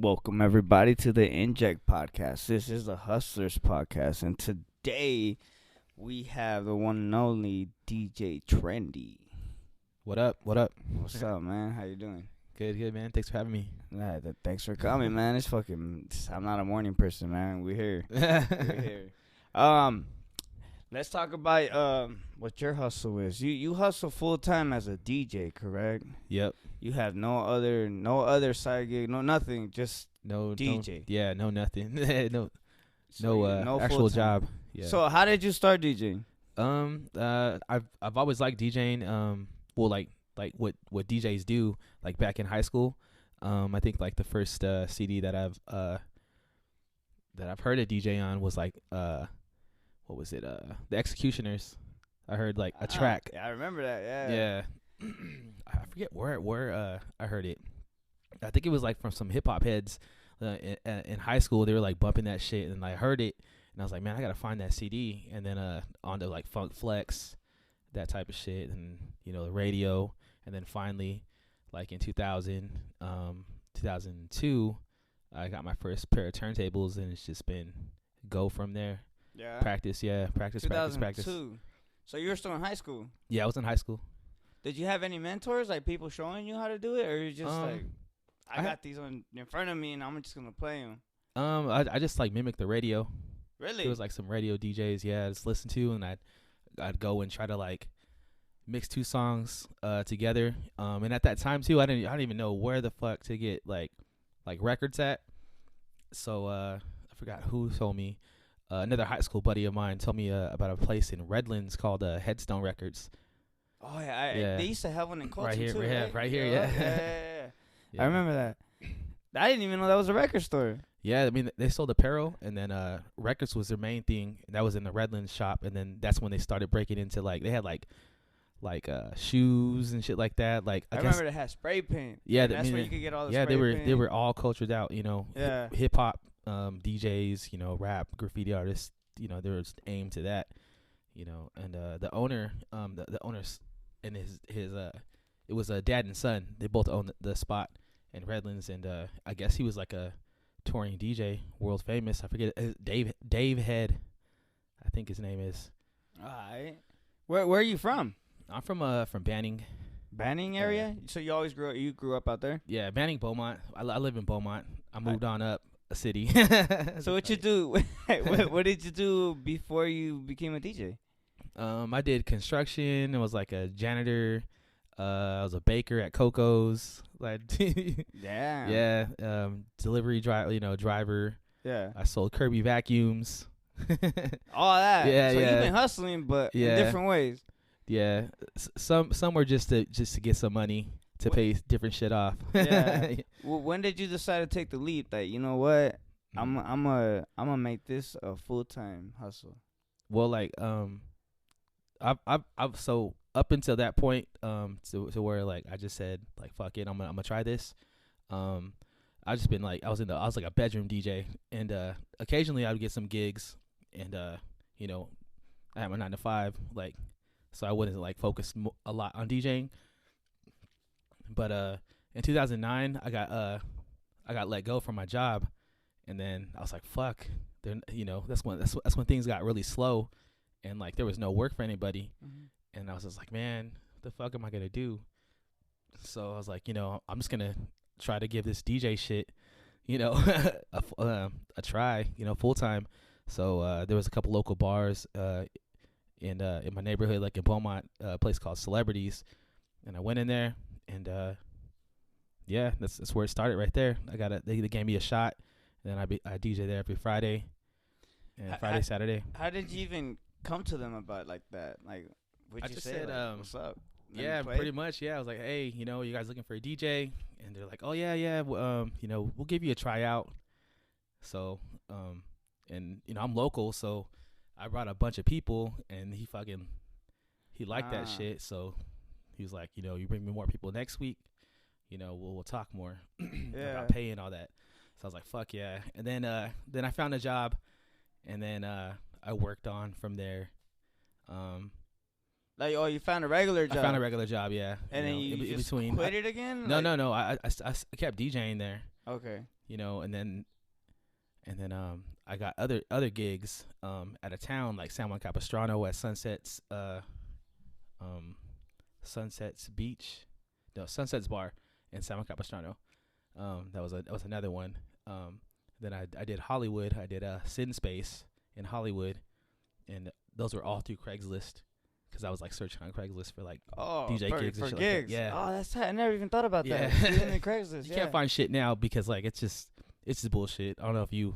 Welcome everybody to the Injekt podcast. This is the Hustlers podcast, and today we have the one and only DJ Tren-D. What up? What up? What's up, man? How you doing? Good, man. Thanks for having me. Thanks for coming, man. I'm not a morning person, man. We're here. We're here. Let's talk about what your hustle is. You hustle full time as a DJ, correct? Yep. You have no other side gig, no nothing, just No DJ. No nothing. no no actual full-time. job. Yeah. So how did you start DJing? I've always liked DJing. Well, like what DJs do. Like back in high school. I think like the first CD that I've heard a DJ on was like what was it? The Executioners. I heard like a track. Yeah, I remember that. Yeah. I forget where I heard it. I think it was like from some hip hop heads in high school. They were like bumping that shit, and I heard it, and I was like, man, I gotta find that CD. And then onto like Funk Flex, that type of shit, and the radio, and then finally, like in 2002, I got my first pair of turntables, and it's just been go from there. Yeah. Practice. 2002. So you were still in high school. Yeah, I was in high school. Did you have any mentors, like people showing you how to do it, or you just like, I got these in front of me and I'm just gonna play them? I just like mimicked the radio. Really? There was like some radio DJs, I just listened to, and I'd go and try to like mix two songs together. And at that time too, I didn't even know where the fuck to get like records at. So I forgot who told me. Another high school buddy of mine told me about a place in Redlands called Headstone Records. Oh yeah, they used to have one in Culture right here, too, right here, yeah. I remember that. I didn't even know that was a record store. Yeah, I mean they sold apparel, and then records was their main thing. That was in the Redlands shop, and then that's when they started breaking into like they had like shoes and shit like that. Like I remember they had spray paint. Yeah, that's where you could get all the yeah. Spray paint. They were all cultured out, Yeah. Hip hop DJs, rap, graffiti artists. They were aimed to that, and the owner, the owners. And his it was a dad and son. They both owned the spot in Redlands, and I guess he was like a touring DJ, world famous. I forget Dave Head, I think his name is. All right. Where are you from? I'm from Banning. Banning area. So you always grew up out there? Yeah, Banning, Beaumont. I live in Beaumont. I moved on up a city. So what you do? What did you do before you became a DJ? I did construction. I was like a janitor. I was a baker at Coco's. Like, yeah. Delivery driver. Yeah. I sold Kirby vacuums. All that. Yeah, so yeah. you've been hustling, but in different ways. Yeah. Some were just to get some money to pay different shit off. Yeah. Well, when did you decide to take the leap? That you know what, I'm gonna make this a full-time hustle. Well, like I've so up until that point, to where like I just said like fuck it, I'm gonna try this. I just been like I was like a bedroom DJ, and occasionally I would get some gigs, and I had my 9 to 5, like, so I wouldn't like focus a lot on DJing. But in 2009, I got let go from my job, and then I was like fuck, then that's when things got really slow. And, like, there was no work for anybody. Mm-hmm. And I was just like, man, what the fuck am I going to do? So I was like, I'm just going to try to give this DJ shit, a try, full time. So there was a couple local bars in my neighborhood, like in Beaumont, a place called Celebrities. And I went in there, and, that's where it started right there. They gave me a shot. And then I DJ there every Friday and Saturday. How did you even come to them about like that? Like, what'd you say? Like, what's up? Yeah, pretty much. Yeah, I was like, hey, you guys looking for a DJ? And they're like, oh yeah, we'll give you a tryout. So, and I'm local, so I brought a bunch of people, and he liked that shit. So he was like, you bring me more people next week, we'll talk more about pay and all that. So I was like, fuck yeah. And then I found a job, and then I worked on from there. Like, you found a regular job? I found a regular job, yeah. And then you just quit it again? No. I kept DJing there. Okay. you know, and then I got other gigs at a town like San Juan Capistrano at um Sunsets Beach, no, Sunsets Bar in San Juan Capistrano. That was another one. Then I did Hollywood. I did Sin Space in Hollywood, and those were all through Craigslist because I was like searching on Craigslist for like DJ gigs and shit gigs. like that. Yeah. Oh, that's tight. I never even thought about Yeah. that. Even in Craigslist. You can't find shit now because like it's just bullshit. I don't know if you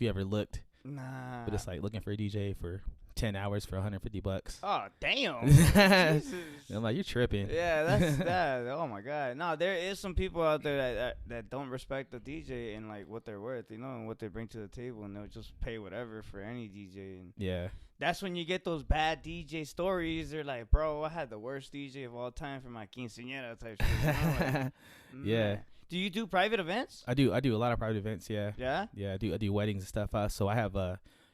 ever looked, Nah. but it's like looking for a DJ for 10 hours for $150. Oh damn. Jesus. I'm like, you're tripping. Yeah, that's that. Oh my god. No, there is some people out there that don't respect the DJ and like what they're worth, you know, and what they bring to the table, and they'll just pay whatever for any DJ. And Yeah. that's when you get those bad DJ stories. They're like, bro, I had the worst DJ of all time for my quinceañera type shit. You know? Like, Yeah. man. Do you do private events? I do a lot of private events. Yeah. Yeah. Yeah. I do weddings and stuff. So I have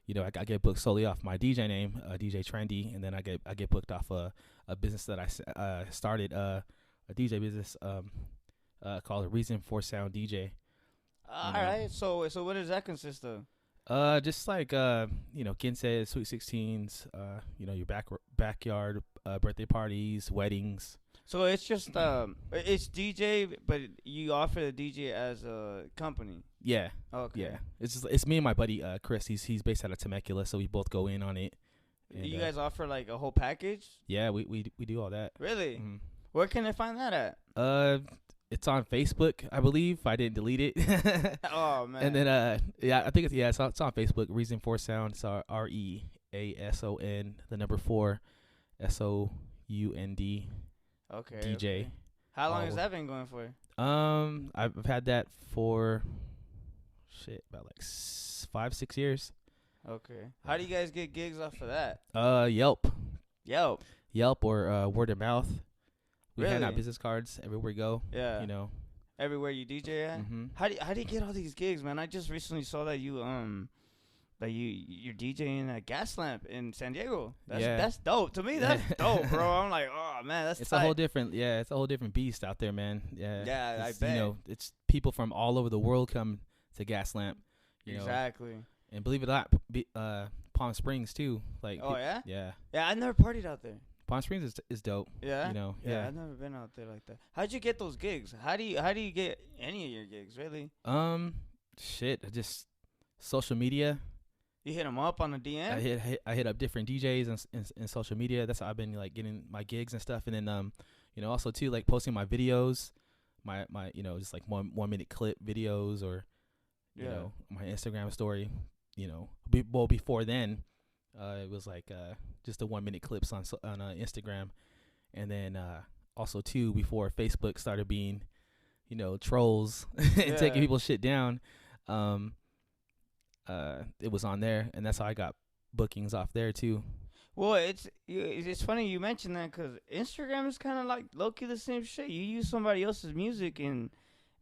you know, I get booked solely off my DJ name, DJ Tren-D, and then I get booked off a business that I started, a DJ business called Reason for Sound DJ. All right. So what does that consist of? Just like you know, quince, sweet 16s, you know, your backyard birthday parties, weddings. So it's just it's DJ, but you offer the DJ as a company. Yeah. Okay. Yeah. It's me and my buddy Chris. He's based out of Temecula, so we both go in on it. And, you guys offer like a whole package? Yeah, we do all that. Really? Mm-hmm. Where can they find that at? It's on Facebook, I believe. I didn't delete it. Oh man. And then yeah, I think it's on Facebook. Reason for Sound. It's REASON, the number 4, SOUND. Okay. DJ. Okay. How long has that been going for? I've had that for about like 5-6 years. Okay. How do you guys get gigs off of that? Yelp or word of mouth. We hand out Really? business cards everywhere we go. Yeah. You know. Everywhere you DJ at? Mm-hmm. How do you get all these gigs, man? I just recently saw that you're DJing at Gas Lamp in San Diego. That's dope. To me, that's dope, bro. I'm like, oh man, that's it's tight. a whole different beast out there, man. Yeah. Yeah, I bet. You know, it's people from all over the world come to Gas Lamp. You exactly. know, and believe it or not, Palm Springs too. Like. Oh yeah. Yeah. Yeah, I never partied out there. Palm Springs is dope. Yeah. You know. Yeah, Yeah. I've never been out there like that. How'd you get those gigs? How do you get any of your gigs, really? Just social media. You hit them up on the DM? I hit up different DJs and social media. That's how I've been like getting my gigs and stuff. And then you know, also too like posting my videos, my you know, just like 1 minute clip videos, or you know, my Instagram story. You know, before then, it was like just the 1 minute clips on Instagram, and then also too before Facebook started being, you know, trolls and taking people's shit down. It was on there, and that's how I got bookings off there too. Well, it's funny you mentioned that, because Instagram is kind of like low-key the same shit. You use somebody else's music and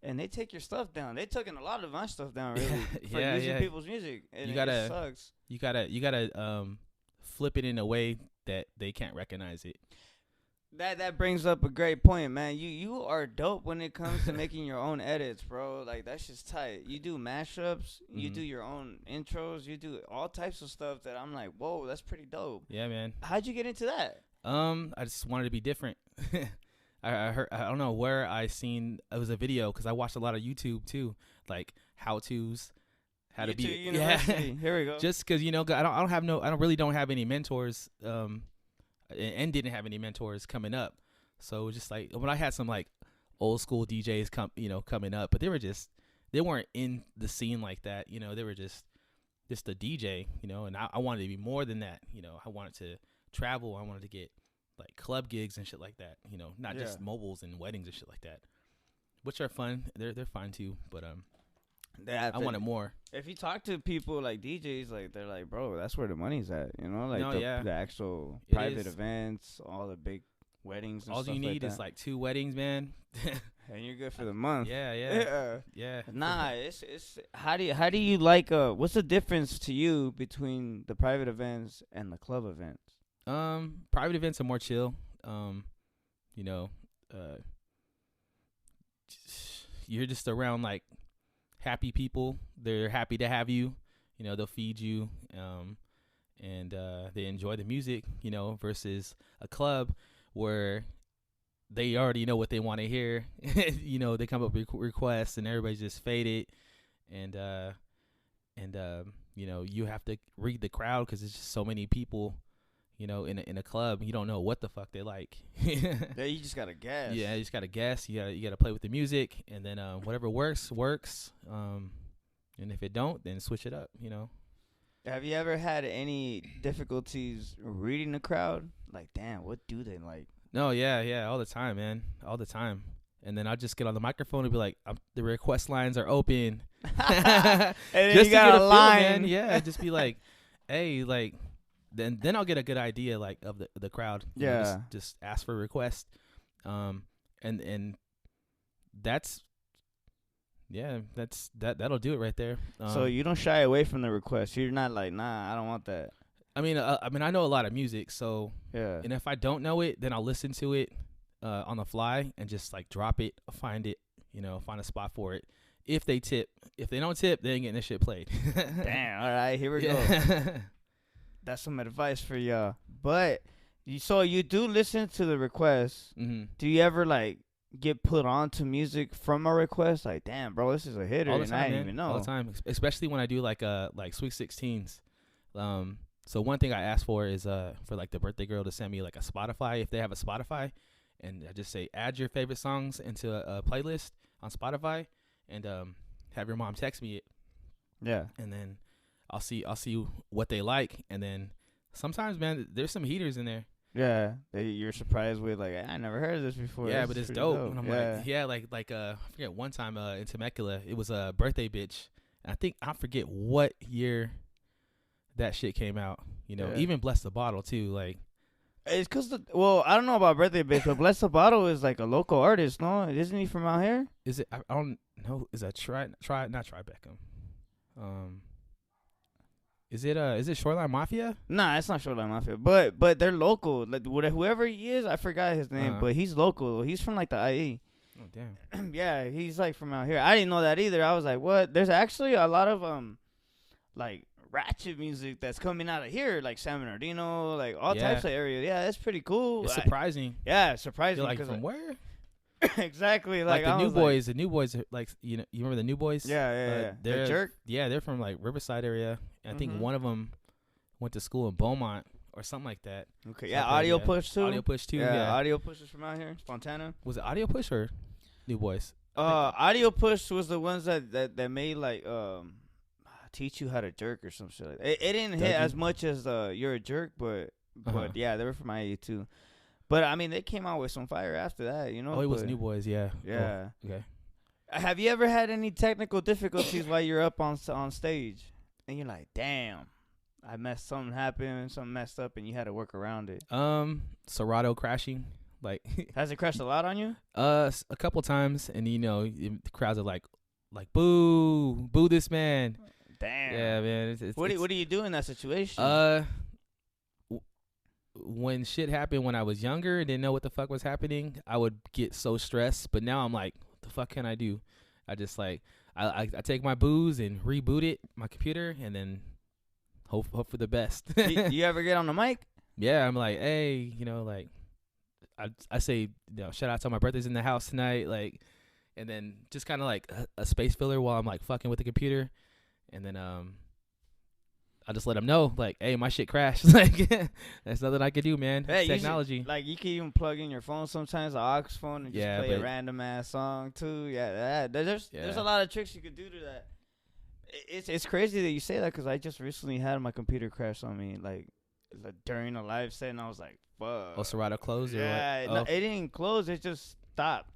they take your stuff down. They taking a lot of my stuff down, really, for using people's music. And it sucks. You gotta flip it in a way that they can't recognize it. That brings up a great point, man. You are dope when it comes to making your own edits, bro. Like, that's just tight. You do mashups, you do your own intros, you do all types of stuff that I'm like, whoa, that's pretty dope. Yeah, man. How'd you get into that? I just wanted to be different. I heard, I don't know where I seen, it was a video, because I watched a lot of YouTube too, like how-tos, how to be. University. Here we go. Just because, you know, I really don't have any mentors, and didn't have any mentors coming up. So it was just like, when I had some like old school DJs coming up, but they weren't in the scene like that. You know, they were just a DJ, you know, and I wanted to be more than that. You know, I wanted to travel. I wanted to get like club gigs and shit like that, you know, not just mobiles and weddings and shit like that, which are fun. They're fun too, but I wanted more. If you talk to people like DJs, like, they're like, bro, that's where the money's at, you know, like the actual private events, all the big weddings and all stuff you need like is like 2 weddings, man. And you're good for the month. Yeah. Nah, it's how do you like what's the difference to you between the private events and the club events? Private events are more chill. You know, you're just around like happy people. They're happy to have you. You know, they'll feed you, and they enjoy the music. You know, versus a club where they already know what they want to hear. You know, they come up with requests, and everybody's just faded, and you know, you have to read the crowd because it's just so many people. You know, in a club, you don't know what the fuck they like. Yeah, you just gotta guess. Yeah, you just gotta guess. You gotta play with the music, and then whatever works. And if it don't, then switch it up. You know. Have you ever had any difficulties reading the crowd? Like, damn, what do they like? No, yeah, all the time, man, all the time. And then I'll just get on the microphone and be like, the request lines are open. And then Just you to get got a a line, line. man. Yeah, just be like, hey, like, then I'll get a good idea like of the crowd. You know, Yeah. just ask for a request, and that's that'll do it right there. So you don't shy away from the request. You're not like, nah, I don't want that. I mean, I know a lot of music, so Yeah. and if I don't know it, then I'll listen to it on the fly and just like drop it, find it, you know, find a spot for it. If they tip, if they don't tip, they ain't getting this shit played. Damn. All right, here we go. Yeah. That's some advice for y'all. But you do listen to the requests. Mm-hmm. Do you ever like get put on to music from a request? Like, damn, bro, this is a hitter, All the and time, I didn't man. even know. All the time, especially when I do like Sweet 16s. So one thing I ask for is for like the birthday girl to send me like a Spotify if they have a Spotify, and I just say add your favorite songs into a playlist on Spotify, and have your mom text me it, Yeah. and then I'll see what they like, and then sometimes, man, there's some heaters in there. Yeah. You're surprised with like, I never heard of this before. Yeah, This but is it's pretty dope. And I'm like, yeah, like I forget one time in Temecula, it was a birthday bitch. And I forget what year that shit came out. You know, Yeah. even Bless the Bottle too. Like, It's cause I don't know about Birthday Bitch, but Bless the Bottle is like a local artist, no? Isn't he from out here? is it? I don't know. Is that not Tribeca? Is it Shoreline Mafia? Nah, it's not Shoreline Mafia, but they're local. Like whoever he is, I forgot his name, Uh-huh. but he's local. He's from like the IE. Oh damn. Yeah, he's like from out here. I didn't know that either. I was like, what? There's actually a lot of like ratchet music that's coming out of here, like San Bernardino, like all Yeah. types of areas. Yeah, that's pretty cool. It's surprising. Yeah, surprising. You're like, 'cause from where? exactly. Like the I New was Boys. The New Boys are like, you remember the New Boys? Yeah, yeah. They're The Jerk. Yeah, they're from like Riverside area. And I think Mhm. one of them went to school in Beaumont or something like that. Okay. Yeah, Something, Audio yeah. Push too. Audio Push too. Yeah, Yeah. Audio Push is from out here, Fontana. Was it Audio Push or New Boys? Audio Push was the ones that made like teach you how to jerk or some shit like that. It didn't hit Dougie? as much as You're a Jerk, but Uh-huh. yeah, they were from IE too. But I mean, they came out with some fire after that, you know. Oh, it was but- New Boys. Yeah. Yeah. Oh, okay. Have you ever had any technical difficulties while you're up on stage, and you're like, damn, something happened, something messed up, and you had to work around it? Serato crashing. Like Has it crashed a lot on you? a couple times, and you know the crowds are like boo this man. Damn. Yeah, man. What do you do in that situation? When shit happened when I was younger and didn't know what the fuck was happening, I would get so stressed. But now I'm like, what the fuck can I do? I just like I take my booze and reboot it, my computer, and then hope for the best. you ever get on the mic? Yeah, I'm like, hey, you know, like I say, you know, shout out to my birthday's in the house tonight, like, and then just kind of like a space filler while I'm like fucking with the computer, and then I just let them know, like, hey, my shit crashed. Like, there's nothing I can do, man. Hey, It's technology. Like, you can even plug in your phone sometimes, an aux phone, and just Yeah, play a but- random ass song too. Yeah, there's Yeah. a lot of tricks you could do to that. It's crazy that you say that because I just recently had my computer crash on me, like during a live set, and I was like, fuck. Oh, Serato closed or Yeah, what? it didn't close. It just stopped.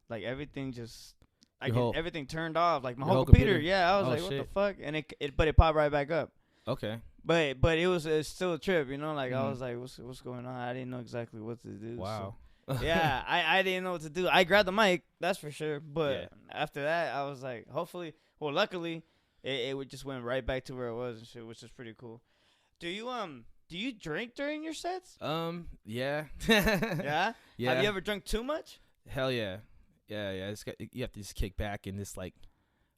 Like everything just. Everything turned off, like my Your whole whole computer. computer? Yeah, I was Oh, like, "What shit. the fuck?" And but it popped right back up. Okay. But it's still a trip, you know. Like I Mhm. was like, "What's going on?" I didn't know exactly what to do. Wow. So, yeah, I didn't know what to do. I grabbed the mic, that's for sure. But Yeah. after that, I was like, luckily, it just went right back to where it was and shit, which is pretty cool. Do you drink during your sets? Yeah. Yeah. Yeah. Have you ever drunk too much? Hell yeah. Yeah. You have to just kick back and just like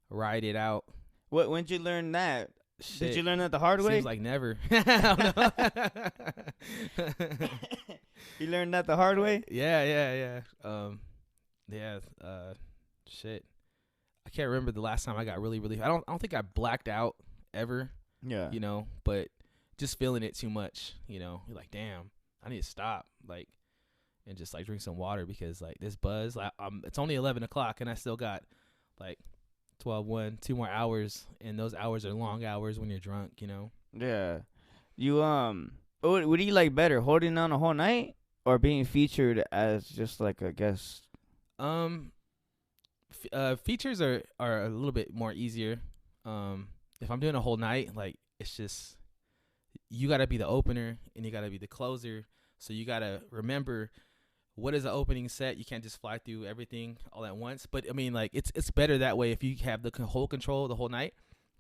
ride it out. When'd you learn that? Shit. Did you learn that the hard way? Seems like never. I don't know. You learned that the hard way? Yeah. Shit. I can't remember the last time I got really, really. I don't think I blacked out ever. Yeah. You know, but just feeling it too much. You know, you're like, damn, I need to stop. Like, and just like drink some water because like this buzz. Like, it's only 11 o'clock and I still got like 12, 2 more hours, and those hours are long hours when you're drunk. You know. Yeah. You what do you like better, holding on a whole night or being featured as just like a guest? Features are a little bit more easier. If I'm doing a whole night, like it's just you gotta be the opener and you gotta be the closer. So you gotta remember what is the opening set. You can't just fly through everything all at once. But I mean, like it's better that way if you have the whole control the whole night,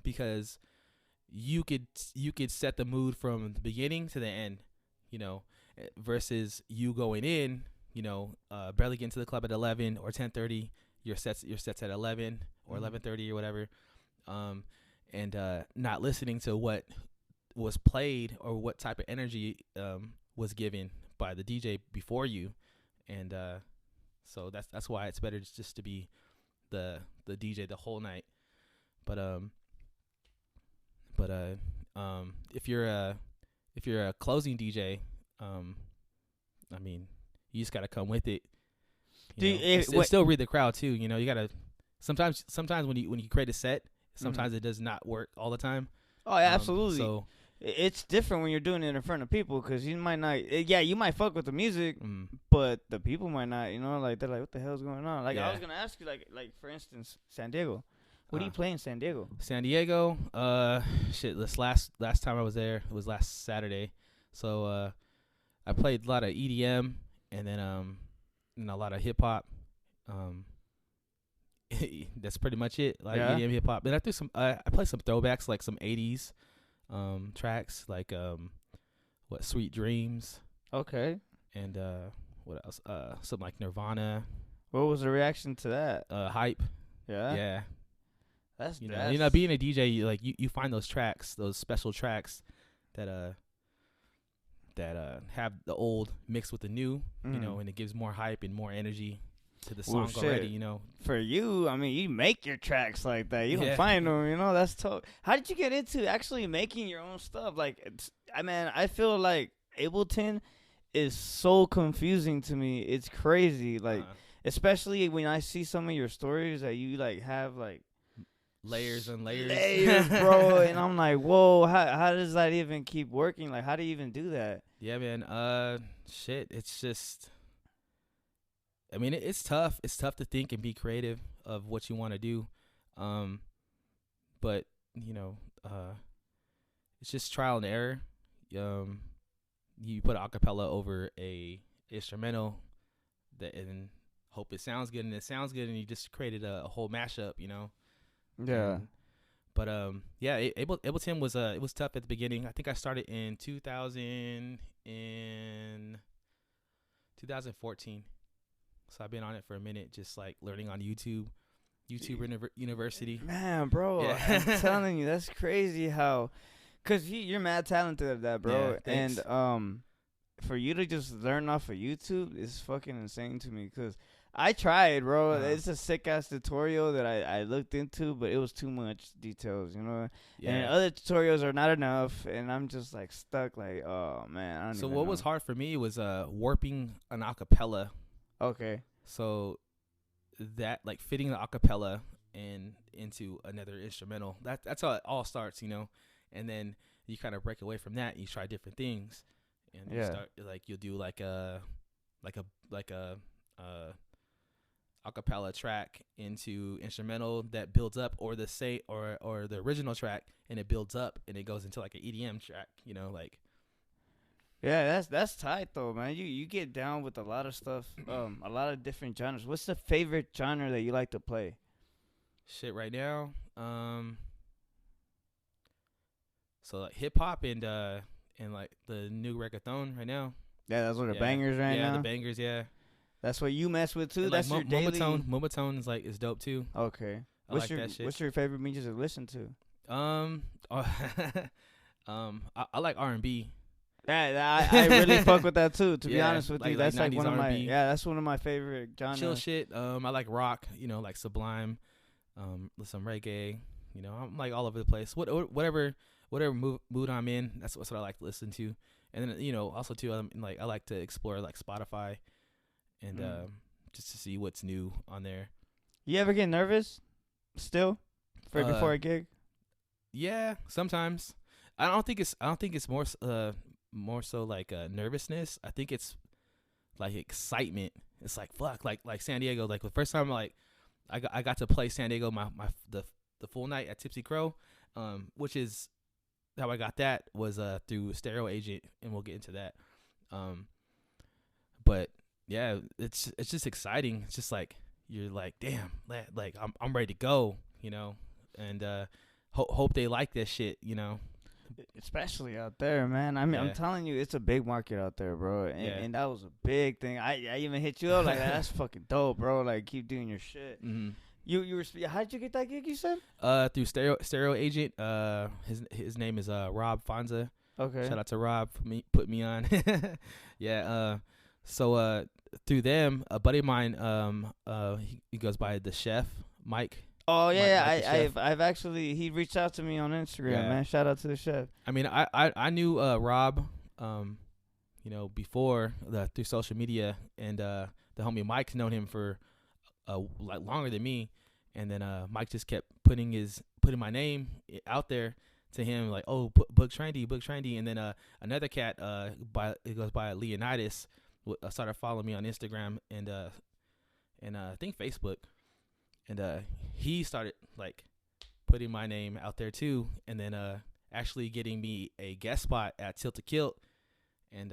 because you could set the mood from the beginning to the end, you know, versus you going in, you know, barely getting to the club at 11 or 10:30. Your sets at 11 or 11:30 or whatever, and not listening to what was played or what type of energy was given by the DJ before you, and so that's why it's better just to be the DJ the whole night. But if you're a closing DJ, I mean, you just gotta come with it. Still read the crowd too. You know, you gotta sometimes when you create a set, sometimes it does not work all the time. Oh, yeah, absolutely. So it's different when you're doing it in front of people, because you might not. Yeah, you might fuck with the music, but the people might not. You know, like they're like, what the hell's going on? Like I was gonna ask you, like for instance, San Diego. What do you play in San Diego? San Diego, this last time I was there, it was last Saturday. So I played a lot of EDM and then a lot of hip hop. That's pretty much it. Like EDM, hip hop. Then I threw some. I played some throwbacks, like some '80s tracks, like Sweet Dreams. Okay. And what else? Something like Nirvana. What was the reaction to that? Hype. Yeah. Yeah. That's being a DJ, you find those tracks, those special tracks that have the old mixed with the new, you know, and it gives more hype and more energy to the song already, you know. For you, I mean, you make your tracks like that. You don't find them, you know. That's tough. How did you get into actually making your own stuff? Like, I feel like Ableton is so confusing to me. It's crazy. Like, especially when I see some of your stories that you like have like layers and layers, bro. And I'm like, whoa, how does that even keep working? Like, how do you even do that? Yeah, man. Shit. It's just, I mean, it's tough. It's tough to think and be creative of what you want to do. But you know, it's just trial and error. You put an acapella over a instrumental and hope it sounds good, and it sounds good, and you just created a whole mashup, you know. Yeah. But Ableton was it was tough at the beginning. I think I started in 2014. So I've been on it for a minute, just like learning on YouTube University. Man, bro, yeah. I'm telling you, that's crazy how, cause you're mad talented at that, bro. Yeah, thanks. And for you to just learn off of YouTube is fucking insane to me. Cause I tried, bro. It's a sick ass tutorial that I looked into, but it was too much details, you know. Yeah. And other tutorials are not enough, and I'm just like stuck. Like, oh man. I don't even know. Was hard for me was warping an acapella. Okay. So that like fitting the acapella into another instrumental. That's how it all starts, you know. And then you kind of break away from that. And you try different things, and you start like you'll do like a acapella track into instrumental that builds up, or or the original track and it builds up and it goes into like an EDM track, you know, like. Yeah, that's tight though, man. You get down with a lot of stuff, a lot of different genres. What's the favorite genre that you like to play? Shit, right now, so like hip hop and like the new reggaeton right now. Yeah, that's what the bangers right now. Yeah, the bangers. Yeah, that's what you mess with too. And that's like your daily. Moombahton is like is dope too. Okay. I like that shit. What's your favorite music to listen to? I like R&B. Yeah, I really fuck with that too. To be Yeah, honest with you, like that's like 90s one of my R&B. that's one of my favorite genres. Chill shit. I like rock. Like Sublime. Some reggae. I'm like all over the place. Whatever mood I'm in, that's what I like to listen to. And then also too, I like to explore like Spotify, and just to see what's new on there. You ever get nervous? Still, before a gig? Yeah, sometimes. I don't think it's more so like nervousness. I think it's like excitement. It's like fuck, like San Diego. Like the first time, like I got to play San Diego the full night at Tipsy Crow, which is how I got that was through Stereo Agent, and we'll get into that. But yeah, it's just exciting. It's just like you're like, damn, like I'm ready to go, and hope they like this shit, Especially out there, man. I mean, I'm telling you, it's a big market out there, bro. And that was a big thing. I even hit you up like that's fucking dope, bro. Like keep doing your shit. Mm-hmm. You were how'd you get that gig? You said through Stereo Agent. His name is Rob Fonza. Okay. Shout out to Rob for put me on. Yeah. So through them, a buddy of mine, he goes by the Chef Mike. Oh yeah, I've actually he reached out to me on Instagram, man. Shout out to the Chef. I mean, I knew Rob, before through social media, and the homie Mike's known him for like longer than me, and then Mike just kept putting my name out there to him, like, oh, book Tren-D, and then another cat it goes by Leonidas started following me on Instagram and I think Facebook. And he started like putting my name out there too, and then actually getting me a guest spot at Tilted Kilt, and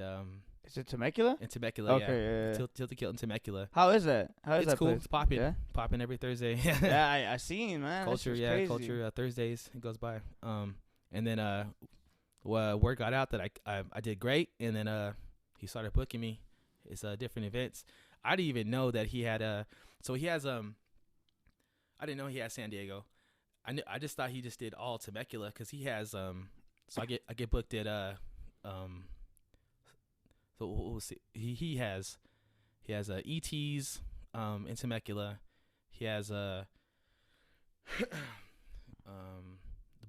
is it Temecula? In Temecula, okay, yeah. Tilted Kilt in Temecula. How is that? It's that cool. place? It's popping. Yeah? Popping every Thursday. Yeah, I seen, man. Culture, crazy. Culture Thursdays. It goes by. And then word got out that I did great, and then he started booking me. It's different events. I didn't even know that he had so he has I didn't know he had San Diego. I just thought he just did all Temecula, because he has so I get booked at so we'll see. He has ETs in Temecula. He has the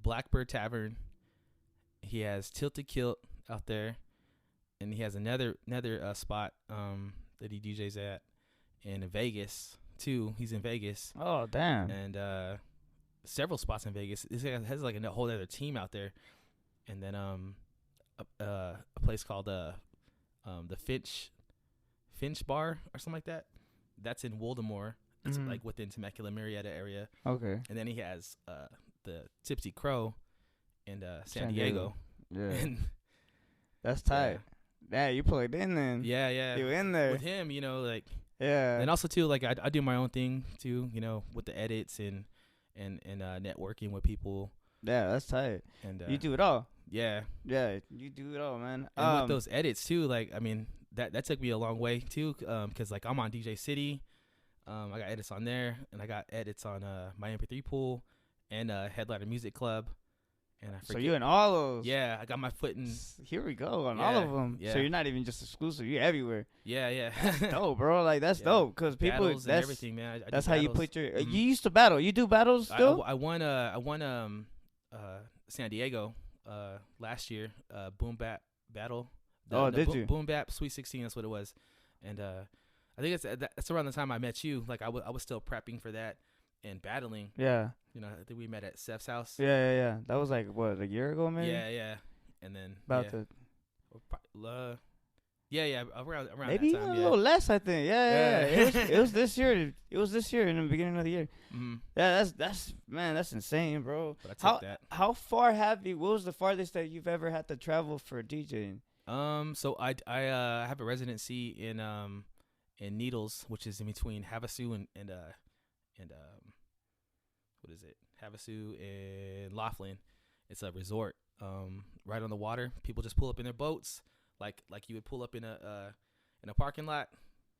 Blackbird Tavern. He has Tilted Kilt out there, and he has another spot that he DJs at in Vegas too. He's in Vegas. Oh damn! And several spots in Vegas. This guy has like a whole other team out there, and then a place called the Finch Bar or something like that. That's in Woldemore. It's like within Temecula, Marietta area. Okay. And then he has the Tipsy Crow in San Diego. Yeah. And that's tight. Yeah, you plugged in then. Yeah. You in there with him, like. Yeah. And also too, like I do my own thing too, with the edits and networking with people. Yeah, that's tight. And you do it all. Yeah. Yeah, you do it all, man. And with those edits too, like I mean that took me a long way too, because like I'm on DJ City, I got edits on there, and I got edits on my MP3 pool and Headliner Music Club. And I forget. So you in all those? Yeah, I got my foot in. Here we go on all of them. Yeah. So you're not even just exclusive. You're everywhere. Yeah. That's dope, bro. Like that's dope, because people. Battles and everything, man. I that's do how battles. you put your. You used to battle. You do battles still? I won San Diego last year. Boom Bap battle. Did you? Boom Bap Sweet 16. That's what it was. And I think that's around the time I met you. Like I was still prepping for that and battling. Yeah. I think we met at Seth's house. Yeah. That was like what, a year ago, maybe? Yeah. And then around maybe that time. Even a little less, I think. Yeah. It was this year. It was this year in the beginning of the year. Mm-hmm. Yeah, that's insane, bro. But I took that. How far what was the farthest that you've ever had to travel for DJing? So I have a residency in Needles, which is in between Havasu and what is it? Havasu and Laughlin. It's a resort, right on the water. People just pull up in their boats, like you would pull up in a parking lot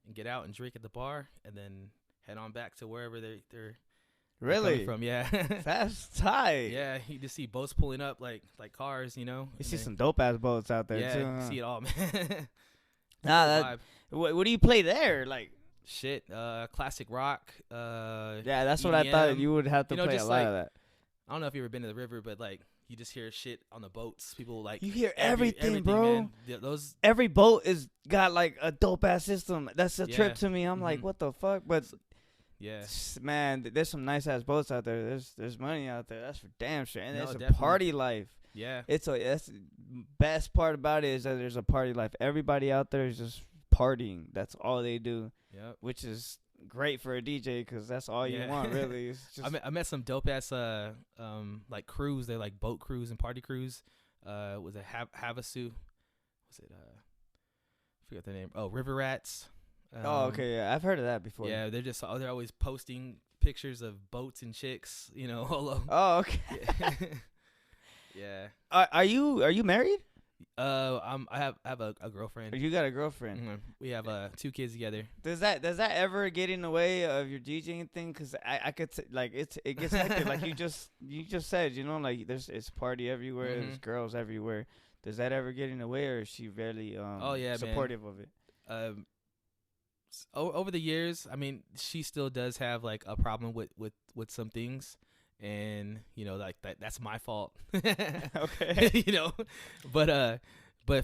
and get out and drink at the bar, and then head on back to wherever they're Really? From yeah. That's tight. Yeah, you just see boats pulling up like cars, you know. You see some dope ass boats out there too. Yeah, you see it all, man. Nah, that. What do you play there? Like shit, classic rock. Yeah, that's what I EDM. thought you would have to play a lot like, of that. I don't know if you ever been to the river, but like you just hear shit on the boats. People like you hear everything, bro. Man. Those every boat is got like a dope ass system. That's a trip to me. I'm like, what the fuck? But yeah, man, there's some nice ass boats out there. There's money out there. That's for damn sure. And there's definitely. a party life. Yeah, that's the best part about it is that there's a party life. Everybody out there is just partying. That's all they do. Yep. Which is great for a DJ because that's all you want, really. It's just I met some dope ass like crews. They're like boat crews and party crews. Was it Havasu? Was it I forget the name. Oh, River Rats. Oh, okay, yeah, I've heard of that before. Yeah, they're always posting pictures of boats and chicks. You know, oh, okay. Yeah. Are you married? I have a girlfriend. You got a girlfriend. Mm-hmm. We have 2 kids together. Does that ever get in the way of your DJing thing? Cause I could like it gets hectic. Like you just said, you know, like it's party everywhere. Mm-hmm. There's girls everywhere. Does that ever get in the way, or is she really supportive of it? Over the years, I mean, she still does have like a problem with some things. And you know, like that's my fault. Okay. You know, but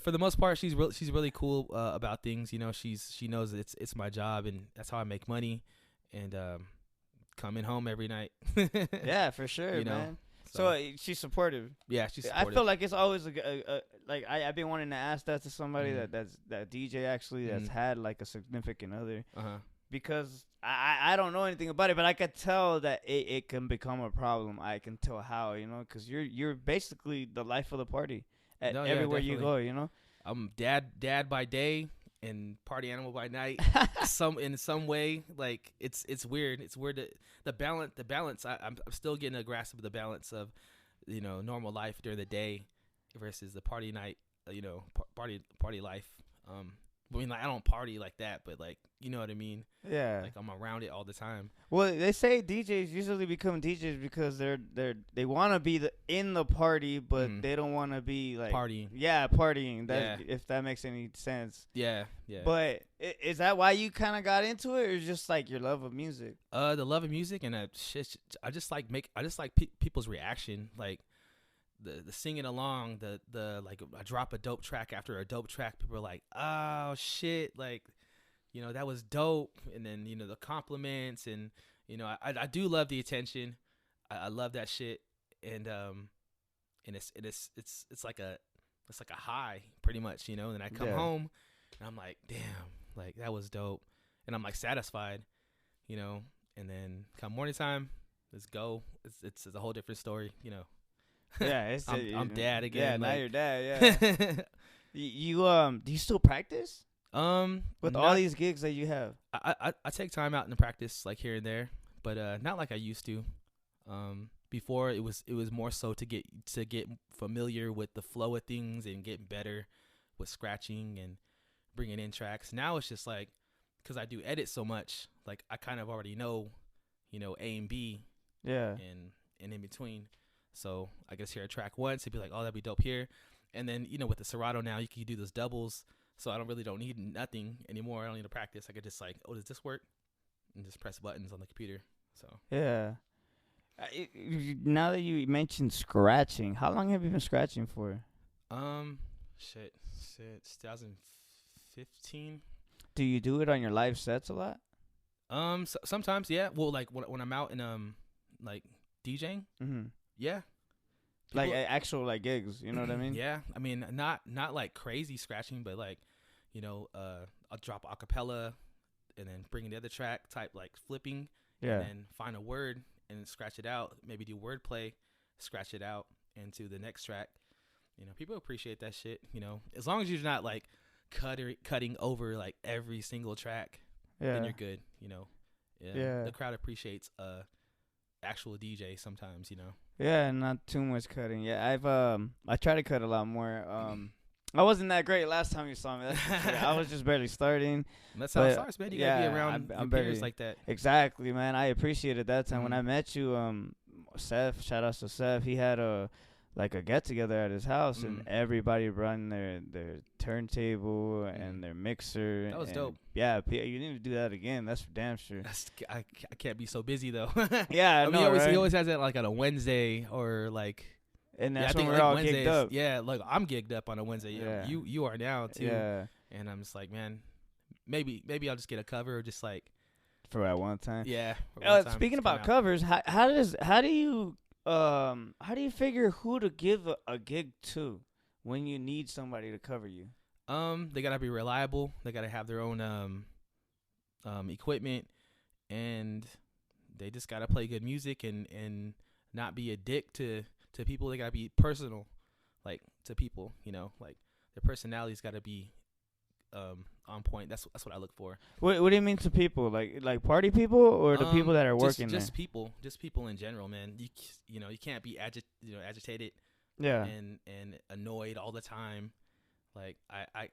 for the most part, she's really cool about things. You know, she knows it's my job and that's how I make money, and coming home every night. Yeah, for sure, you know? man. So she's supportive. Yeah, she's supportive. I feel like it's always like I've been wanting to ask that to somebody that DJ actually that's had like a significant other. Because I don't know anything about it, but I could tell that it can become a problem. I can tell how, you know, because you're basically the life of the party everywhere you go, you know. I'm dad by day and party animal by night. in some way, like it's weird. It's weird that the balance. I'm still getting a grasp of the balance of, you know, normal life during the day versus the party night. You know, party life. I mean, like, I don't party like that, but like, you know what I mean? Yeah. Like I'm around it all the time. Well, they say DJs usually become DJs because they want to be in the party, but they don't want to be like partying. Yeah, partying. If that makes any sense. Yeah. But is that why you kind of got into it, or just like your love of music? The love of music and I just like people's reaction, like. The singing along, the like I drop a dope track after a dope track, people are like, oh shit, like, you know, that was dope, and then, you know, the compliments, and, you know, I do love the attention, I love that shit, and it's like a high pretty much, you know, and I come home and I'm like, damn, like that was dope, and I'm like satisfied, you know, and then come morning time, let's go, it's a whole different story, you know. Yeah, I'm dad again. Yeah, now you're dad. Yeah. You do you still practice? With all these gigs that you have, I take time out and practice like here and there, but not like I used to. Before it was more so to get familiar with the flow of things and get better with scratching and bringing in tracks. Now it's just like, because I do edit so much, like I kind of already know, you know, A and B. Yeah. And in between. So I just hear a track once, it'd be like, oh, that'd be dope here. And then, you know, with the Serato now, you can do those doubles. So I don't need nothing anymore. I don't need to practice. I could just like, oh, does this work? And just press buttons on the computer. So yeah. Now that you mentioned scratching, how long have you been scratching for? Shit, 2015. Do you do it on your live sets a lot? Sometimes, yeah. Well, like when I'm out and like DJing. Mm-hmm. Yeah. Like actual like gigs, you know what I mean? Yeah. I mean, not like crazy scratching, but like, you know, I'll drop a cappella and then bring in the other track type, like flipping. Yeah. And then find a word and scratch it out. Maybe do wordplay, scratch it out into the next track. You know, people appreciate that shit, you know. As long as you're not like cutting over like every single track, then you're good, you know. Yeah. The crowd appreciates actual DJ sometimes, you know. Yeah, not too much cutting. Yeah, I try to cut a lot more. I wasn't that great last time you saw me. That's for sure. I was just barely starting. That's how it starts, man. You gotta be around I'm your peers barely like that. exactly, man. I appreciated that time when Mhm. I met you. Seth, shout out to Seth. He had a get together at his house, and everybody brought in their turntable and their mixer. That was and dope. Yeah, you need to do that again. That's for damn sure. I can't be so busy though. Yeah, I mean, he always has it like on a Wednesday or like. And that's I think when we're all Wednesdays, gigged up. Yeah, like I'm gigged up on a Wednesday. Yeah. You are now too. Yeah. And I'm just like, man, maybe I'll just get a cover or just like for that one time. Yeah. Speaking about covers, how do you figure who to give a gig to when you need somebody to cover you? They gotta be reliable. They gotta have their own equipment, and they just gotta play good music and not be a dick to people. They gotta be personal, like to people. You know, like their personality's gotta be on point. That's what I look for. What do you mean to people? Like party people or the people that are working just there? just people in general, man. You know you can't be agitated. Yeah. And annoyed all the time. Like I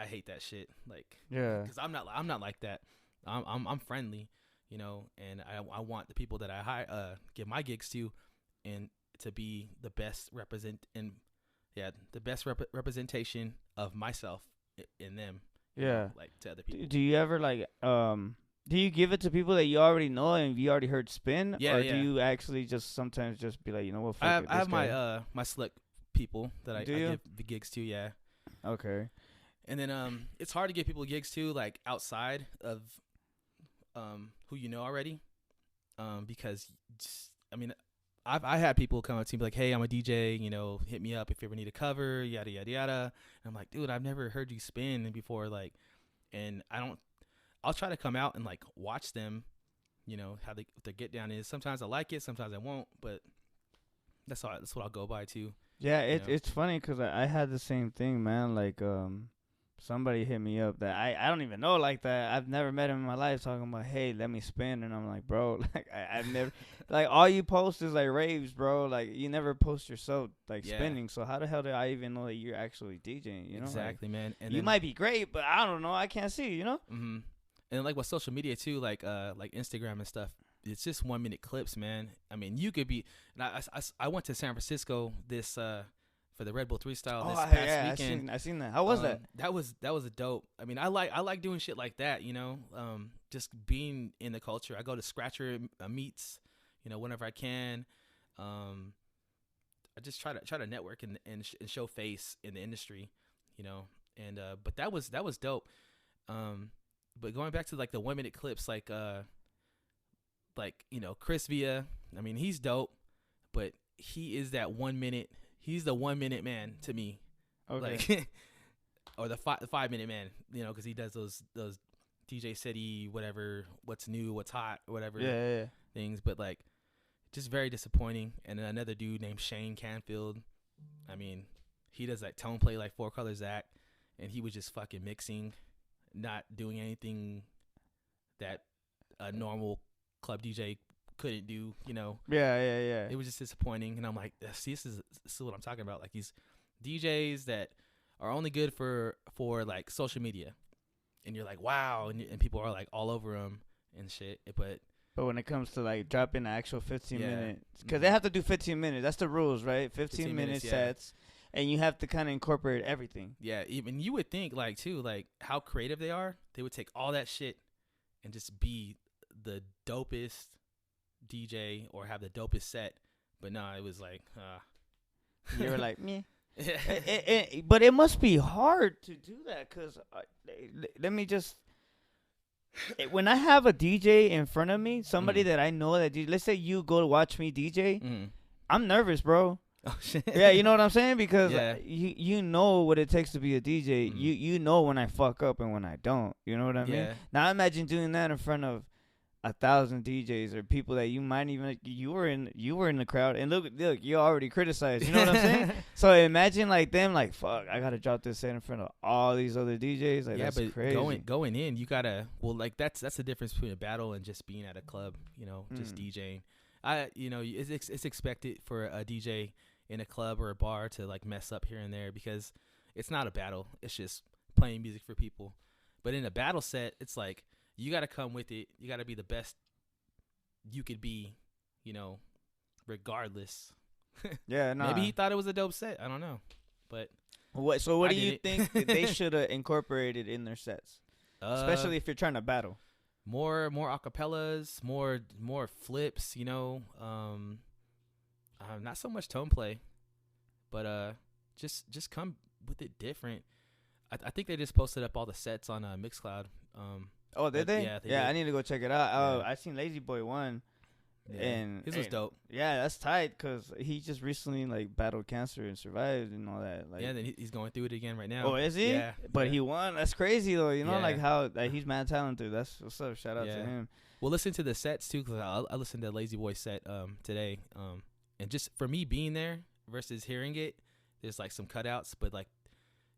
hate that shit. Like yeah. Because I'm not like that. I'm friendly, you know, and I want the people that I give my gigs to, and to be the best representation of myself in them. Yeah. You know, like to other people. Do you ever do you give it to people that you already know and you already heard spin? Yeah, or do you actually just sometimes just be like, you know what, fuck I have my slick people that I give the gigs to, yeah. Okay. And then it's hard to get people gigs too, like outside of who you know already. Because I had people come up to me like, hey, I'm a DJ, you know, hit me up if you ever need a cover, yada yada yada. And I'm like, dude, I've never heard you spin before, like, and I'll try to come out and like watch them, you know, how their get down is. Sometimes I like it, sometimes I won't, but that's what I'll go by too. Yeah, it's funny because I had the same thing, man. Like somebody hit me up that I don't even know like that. I've never met him in my life talking about, hey, let me spin, and I'm like, bro, like I've never like all you post is like raves, bro. Like you never post yourself like spinning. So how the hell did I even know that you're actually DJing? You know, exactly, like, man. And you might be great, but I don't know. I can't see, you know. Mm-hmm. And like with social media too, like Instagram and stuff. It's just 1 minute clips, man. I mean, you could be. And I went to San Francisco this for the Red Bull 3 style this past weekend. I seen that. How was that? That was a dope. I mean, I like doing shit like that, you know. Just being in the culture. I go to Scratcher meets, you know, whenever I can. I just try to network and show face in the industry, you know. And but that was dope. But going back to like the 1 minute clips, like you know, Chris Villa. I mean, he's dope, but he is that 1 minute. He's the 1 minute man to me. Okay. Like, or the 5 minute man, you know, because he does those DJ City, whatever, what's new, what's hot, whatever things. But like, just very disappointing. And then another dude named Shane Canfield. I mean, he does like tone play like 4 Color Zach, and he was just fucking mixing, not doing anything that a normal club DJ couldn't do, you know. Yeah. It was just disappointing, and I'm like, see, this is what I'm talking about. Like these DJs that are only good for like social media, and you're like, wow, and people are like all over them and shit. But when it comes to like dropping the actual 15 minutes, because they have to do 15 minutes. That's the rules, right? 15 minute sets, and you have to kind of incorporate everything. Yeah, even you would think like too, like how creative they are. They would take all that shit and just be the dopest DJ or have the dopest set, but no, it was like you were like, meh. But it must be hard to do that, because let me just, when I have a DJ in front of me, somebody that I know that let's say you go to watch me DJ, I'm nervous, bro. Oh shit. Yeah, you know what I'm saying? Because you know what it takes to be a DJ. You know when I fuck up and when I don't. You know what I mean? Now imagine doing that in front of 1,000 DJs or people that you might even you were in the crowd, and look you already criticized. You know what I'm saying? So imagine like them like, fuck, I gotta drop this set in front of all these other DJs. Like, that's but crazy. Going in, you gotta like that's the difference between a battle and just being at a club. You know, just DJing. It's expected for a DJ in a club or a bar to like mess up here and there, because it's not a battle. It's just playing music for people. But in a battle set, it's like you got to come with it. You got to be the best you could be, you know, regardless. Yeah, no. Maybe he thought it was a dope set. I don't know. But what do you think that they should have incorporated in their sets? Especially if you're trying to battle. More acapellas, more flips, you know. Not so much tone play, but just come with it different. I think they just posted up all the sets on Mixcloud. Oh, did they? Yeah, yeah. I need to go check it out. I seen Lazy Boy 1. Yeah. And his was dope. Yeah, that's tight because he just recently like battled cancer and survived and all that. Like, yeah, then he's going through it again right now. Oh, is he? Yeah, but he won. That's crazy though. You know, Yeah. like how he's mad talented. That's what's up. Shout out to him. We'll listen to the sets too because I listened to Lazy Boy set today. And just for me being there versus hearing it, there's like some cutouts. But like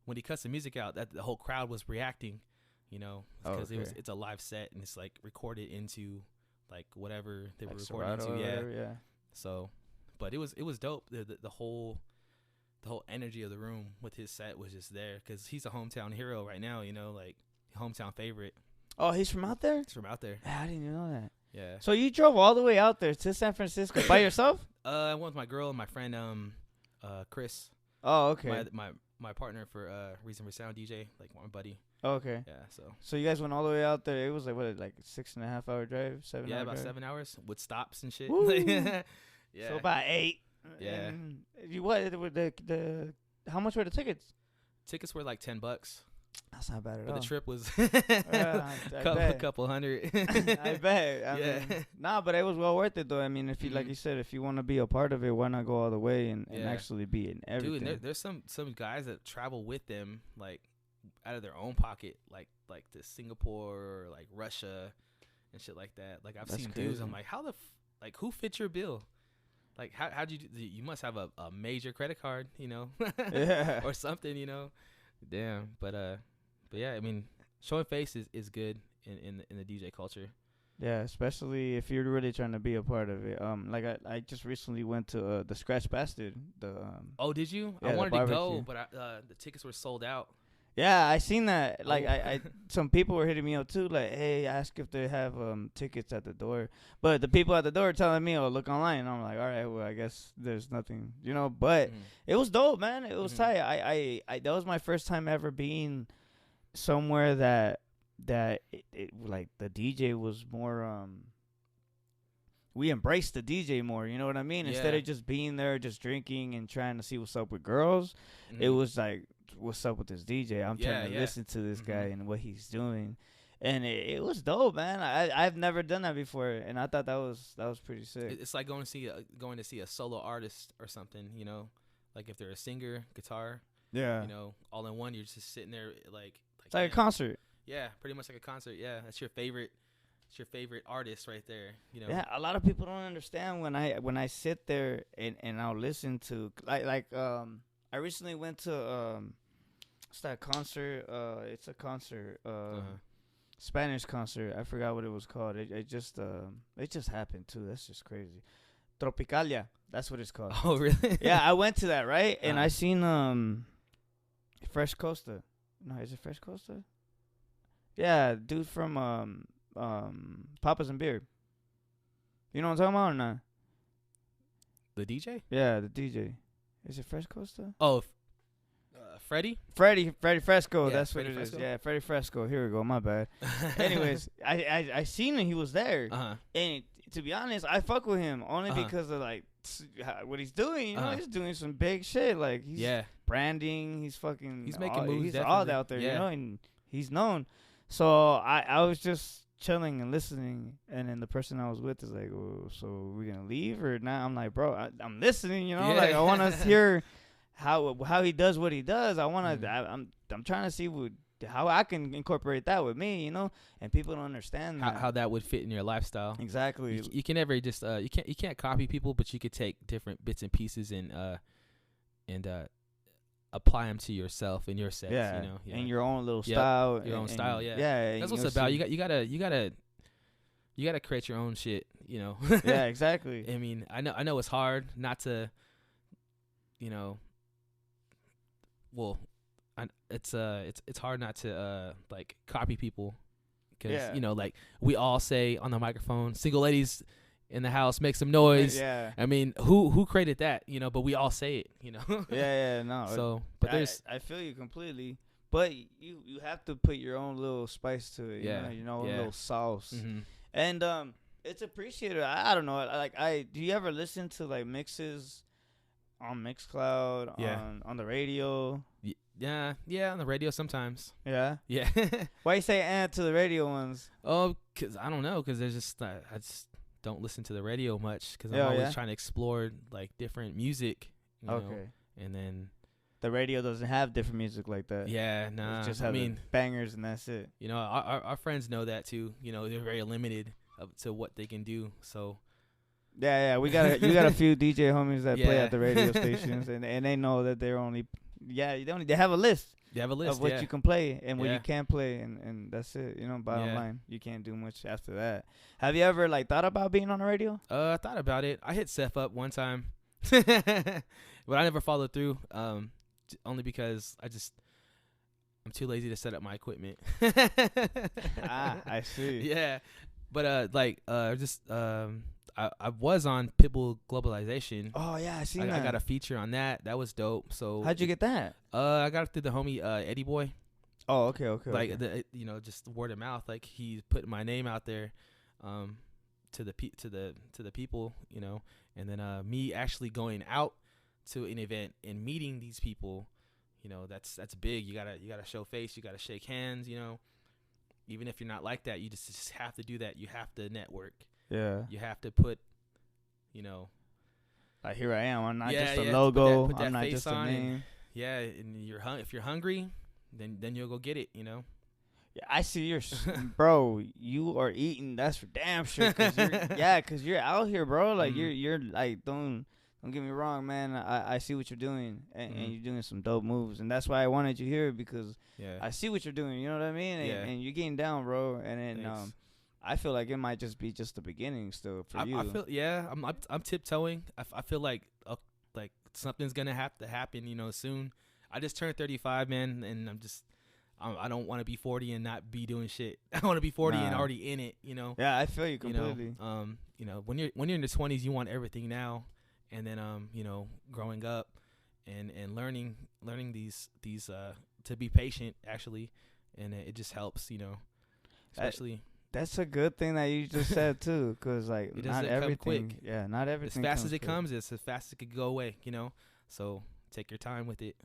when he cuts the music out, that the whole crowd was reacting. You know, because it's a live set and it's like recorded into like whatever they were recording into. Yeah. So, but it was dope. The whole energy of the room with his set was just there because he's a hometown hero right now. You know, like hometown favorite. Oh, he's from out there? He's from out there. I didn't even know that. Yeah. So you drove all the way out there to San Francisco by yourself? I went with my girl and my friend Chris. Oh, okay. My partner for Reason for Sound DJ, like my buddy. Okay. Yeah. So you guys went all the way out there. It was like what, like 6.5 hour drive, 7 hour Yeah, about drive? 7 hours with stops and shit. Yeah. Yeah. So about 8. Yeah. And the how much were the tickets? Tickets were like $10. That's not bad at But all. the trip was I couple hundred. I bet. I Yeah. mean, nah, but it was well worth it though. I mean, if you like Mhm. you said, if you want to be a part of it, why not go all the way and Yeah. actually be in everything? Dude, there's some guys that travel with them like out of their own pocket, like to Singapore or like Russia and shit like that. Like I've That's seen crazy. dudes. I'm like, how like who fits your bill? Like how'd you do? You must have a major credit card, you know, Yeah. or something, you know. Damn, but yeah, I mean, showing face is good in the DJ culture. Yeah, especially if you're really trying to be a part of it. Like I just recently went to the Scratch Bastard. Oh, did you? Yeah, I the wanted to go, barbecue. but the tickets were sold out. Yeah, I seen that. Like Oh. I some people were hitting me up too. Like, hey, ask if they have tickets at the door. But the people at the door are telling me, oh, look online. And I'm like, all right, well, I guess there's nothing, you know. But Mhm. it was dope, man. It was Mhm. tight. I that was my first time ever being somewhere that it like the DJ was more we embraced the DJ more, you know what I mean? Instead Yeah. of just being there, just drinking and trying to see what's up with girls, it Mhm. was like, what's up with this DJ? I'm trying to Yeah. listen to this guy Mhm. and what he's doing. And it was dope, man. I've never done that before, and I thought that was pretty sick. It's like going to see a solo artist or something, you know, like if they're a singer, guitar, Yeah. you know, all in one. You're just sitting there like It's like a damn. concert. Yeah, pretty much like a concert. Yeah, that's your favorite. It's your favorite artist right there. You know. Yeah, a lot of people don't understand when I sit there and I'll listen to I recently went to what's that concert? It's a concert, Spanish concert. I forgot what it was called. It just happened too. That's just crazy. Tropicalia. That's what it's called. Oh really? Yeah, I went to that, right? And I Uh-huh. seen Fresh Costa. No, is it Fresh Costa? Yeah, dude from Papas and Beer. You know what I'm talking about or not? The DJ? Yeah, the DJ. Is it Fresh Costa? Oh, Freddie? Freddie Fresco. Yeah, That's Freddie what it is. Fresco? Yeah, Freddie Fresco. Here we go. My bad. Anyways, I seen him. He was there. Uh-huh. And to be honest, I fuck with him only Uh-huh. because of like what he's doing. You know, Uh-huh. he's doing some big shit. Like he's Yeah. branding. He's fucking. He's making moves, He's all definitely. out there. Yeah. You know, and he's known. So I was just chilling and listening, and then the person I was with is like, oh, "So we're gonna leave or not?" I'm like, "Bro, I'm listening. You know, Yeah. like I want to hear how he does what he does. I want to. Mhm. I'm trying to see how I can incorporate that with me. You know, and people don't understand that. How that would fit in your lifestyle. Exactly. You can never just you can't copy people, but you could take different bits and pieces and apply them to yourself and your sets. Yeah, You know, yeah. and your own little Yep, style. your own style, yeah. Yeah, That's and what it's you'll about. see- You gotta create your own shit. You know. Yeah, exactly. I mean, I know it's hard not to, you know. Well, it's hard not to like copy people, because Yeah. you know, like we all say on the microphone, single ladies in the house, make some noise. Yeah. I mean, who created that, you know? But we all say it, you know. Yeah, no. So, but there's I feel you completely, but you have to put your own little spice to it. Yeah, you know, a yeah. little sauce, mm-hmm. and it's appreciated. I don't know, like do you ever listen to like mixes on Mixcloud, Yeah. on the radio? Yeah, on the radio sometimes. Yeah. Yeah. Why you say to the radio ones? Oh, cause I don't know, cause there's just I just don't listen to the radio much, cause I'm Yeah, always yeah? trying to explore like different music. You know? Okay. And then The radio doesn't have different music like that. yeah, nah. It just I has mean, bangers and that's it. you know, our friends know that too. You know, they're very limited to what they can do. So Yeah, we got you got a few DJ homies that play Yeah. at the radio stations, and they know that they're only they have a list you have a list of what yeah. you can play and what Yeah. you can't play, and that's it. You know, bottom Yeah. line, you can't do much after that. Have you ever like thought about being on the radio? I thought about it. I hit Seth up one time, but I never followed through. Only because I'm too lazy to set up my equipment. I see. Yeah, but I was on Pitbull Globalization. Oh yeah, I seen I that. got a feature on that. That was dope. So How'd you get that? I got it through the homie Eddie Boy. Oh, okay. Like Okay. you know, just word of mouth. Like he put my name out there, to the people, you know, and then me actually going out to an event and meeting these people, you know, that's big. You gotta show face. You gotta shake hands. You know, even if you're not like that, you just have to do that. You have to network. Yeah. You have to put, you know, Like here I am. I'm not Yeah, just a yeah, logo. put that I'm not face just a on and- name. yeah. And if you're hungry, then you'll go get it. You know. Yeah, I see your bro. You are eating. That's for damn sure. Cause you're out here, bro. Like you're like don't get me wrong, man. I see what you're doing, and you're doing some dope moves, and that's why I wanted you here because Yeah. I see what you're doing. You know what I mean? And, Yeah. and you're getting down, bro. And then Thanks. I feel like it might just be just the beginning still for you. I feel I'm tiptoeing. I feel like something's gonna have to happen, you know, soon. I just turned 35, man, and I don't want to be 40 and not be doing shit. I want to be 40 and Nah. already in it, you know. Yeah, I feel you You completely. know, when you're in the 20s, you want everything now, and then you know, growing up and learning these to be patient actually, and it just helps, you know, especially. That's a good thing that you just said too, cause like It not doesn't come everything. quick. Yeah, not As everything. fast as it quick. comes, it's as fast as it could go away, you know. So take your time with it.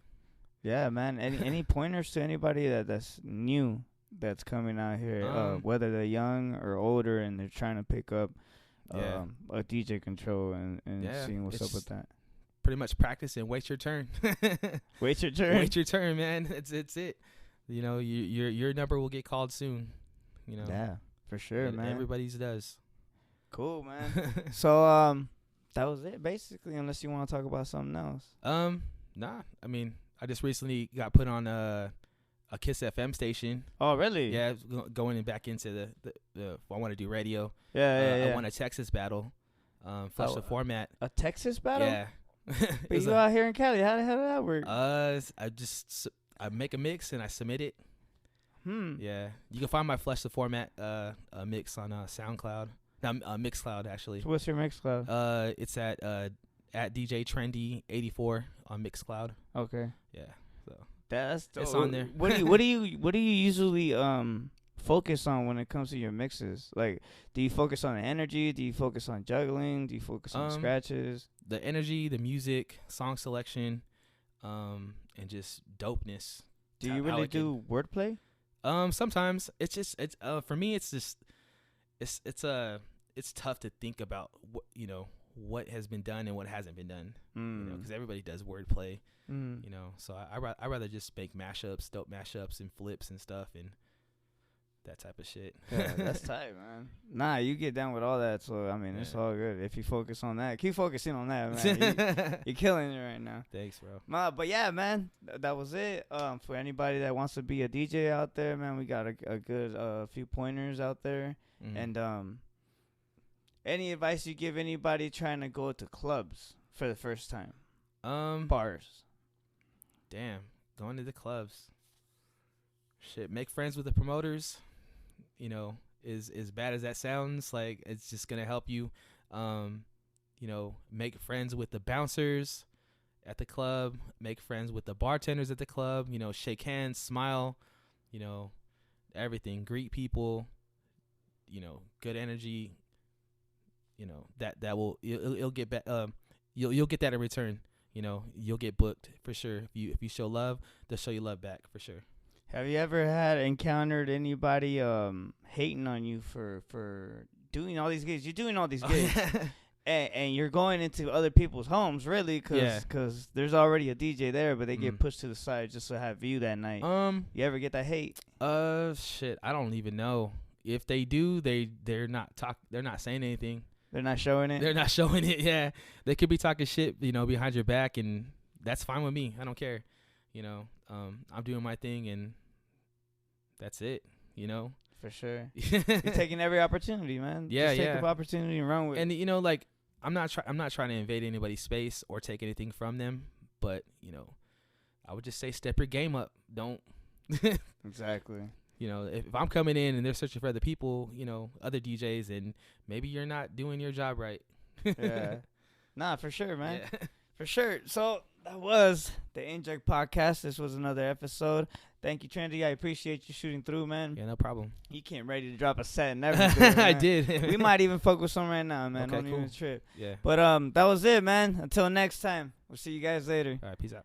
Yeah, man. Any pointers to anybody that's new that's coming out here, whether they're young or older, and they're trying to pick up Yeah. a DJ control and Yeah, seeing what's up it's with that. Pretty much practice and wait your turn. Wait your turn. Wait your turn, man. It's it. You know, your number will get called soon. You know. Yeah, for sure, man. Everybody's does. Cool, man. So that was it basically. Unless you want to talk about something else. Nah. I mean, I just recently got put on a Kiss FM station. Oh, really? Yeah, going back into the I want to do radio. Yeah. I won a Texas battle. Flush the format. A Texas battle. Yeah. But you out here in Cali? How the hell did that work? I make a mix and I submit it. Yeah, you can find my Flush the Format mix on SoundCloud. No, Mixcloud actually. So what's your Mixcloud? It's at DJ Tren-D 84 on Mixcloud. Okay. Yeah, so That's dope. It's on there. What do you usually focus on when it comes to your mixes? Like, do you focus on the energy? Do you focus on juggling? Do you focus on scratches? The energy, the music, song selection, and just dopeness. Do you really do wordplay? Sometimes it's for me it's just it's tough to think about what has been done and what hasn't been done, because everybody does wordplay, so I rather just make mashups, dope mashups and flips and stuff and that type of shit. Yeah, that's tight, man. Nah, you get down with all that, so I mean, it's all good. If you focus on that, keep focusing on that, man. You're killing it right now. Thanks, bro. But yeah, man, that was it. For anybody that wants to be a DJ out there, man, we got a good few pointers out there. And any advice you give anybody trying to go to clubs for the first time? Bars. Damn. going to the clubs. Shit, make friends with the promoters. You know, is as bad as that sounds, like it's just gonna help you. You know, make friends with the bouncers at the club. Make friends with the bartenders at the club. You know, shake hands, smile. You know, everything. Greet people. You know, good energy. You know, that will it'll get back. You'll get that in return. You know, you'll get booked for sure. If you show love, they'll show you love back for sure. Have you ever encountered anybody hating on you for doing all these gigs? You're doing all these gigs, and you're going into other people's homes, really, because there's already a DJ there, but they get pushed to the side just to have you that night. You ever get that hate? Shit, I don't even know. If they do, they're not saying anything. They're not showing it? They're not showing it, yeah. They could be talking shit, you know, behind your back, and that's fine with me. I don't care. You know, I'm doing my thing, and that's it, you know? For sure. You're taking every opportunity, man. Yeah, Just take the opportunity and run with it. And, you know, like, I'm not trying to invade anybody's space or take anything from them, but, you know, I would just say step your game up. Don't. Exactly. You know, if I'm coming in and they're searching for other people, you know, other DJs, and maybe you're not doing your job right. Yeah. Nah, for sure, man. Yeah. For sure. So that was the Injekt podcast. This was another episode. Thank you, Tren-D. I appreciate you shooting through, man. Yeah, no problem. You came ready to drop a set and everything. I did. We might even focus on right now, man. Okay, Don't cool. even trip. Yeah. But that was it, man. Until next time. We'll see you guys later. All right, peace out.